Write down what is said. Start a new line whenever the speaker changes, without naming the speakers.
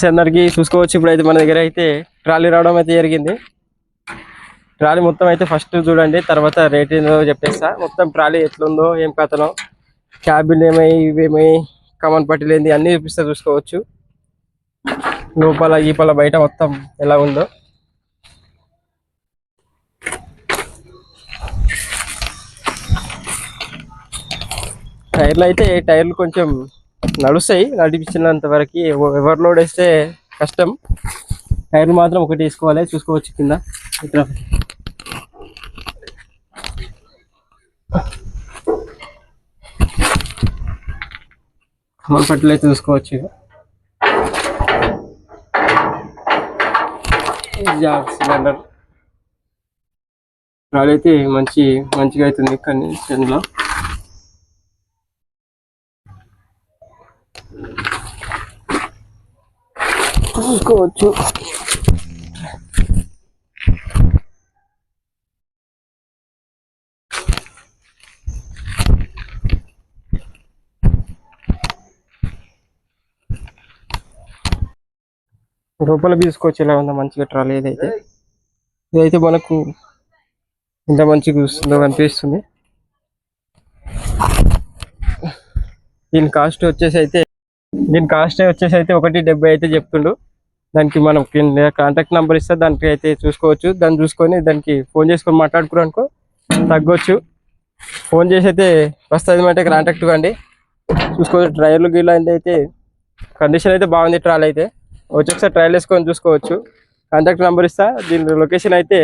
అందరికి చూసుకోవచ్చు. ఇప్పుడైతే మన దగ్గర అయితే ట్రాలీ రావడం అయితే జరిగింది. ట్రాలీ మొత్తం అయితే ఫస్ట్ చూడండి, తర్వాత రేట్ ఏందో చెప్పేస్తా. మొత్తం ట్రాలీ ఎట్లుందో ఏం కథనో, క్యాబిన్ ఏమై ఇవేమై కమన్ పట్టీలు ఏంది అన్ని చూపిస్తా, చూసుకోవచ్చు. లోపల ఈపల బయట మొత్తం ఎలా ఉందో. టైర్లు కొంచెం నడుస్తాయి, నడిపించినంత వరకు. ఎవరు లోడ్ వేస్తే కష్టం. టైర్లు మాత్రం ఒకటి వేసుకోవాలి, చూసుకోవచ్చు కింద. కమల్ పట్టీలు అయితే చూసుకోవచ్చు. సిలిండర్ ట్రాలీ అయితే మంచిగా అవుతుంది కండిషన్లో. చూసుకోవచ్చు. లోపల తీసుకోవచ్చు ఎలా ఉందో మంచిగా ట్రాలీ. ఇదైతే మనకు ఎంత మంచిగా వస్తుందో అనిపిస్తుంది. దీని కాస్ట్ వచ్చేసి అయితే 170 అయితే చెప్తుండు. దానికి మనం కాంటాక్ట్ నెంబర్ ఇస్తే దానికి అయితే చూసుకోవచ్చు. దాన్ని చూసుకొని దానికి ఫోన్ చేసుకొని మాట్లాడుకున్నాం అనుకో తగ్గొచ్చు. ఫోన్ చేసి అయితే వస్తుంది అంటే కాంటాక్ట్ కండి. చూసుకోవచ్చు. ట్రైర్లు గీళ్ళు అయితే కండిషన్ అయితే బాగుంది. ట్రాల్ అయితే ఒకసారి ట్రైల్ వేసుకొని చూసుకోవచ్చు. కాంటాక్ట్ నెంబర్ ఇస్తా. దీని లొకేషన్ అయితే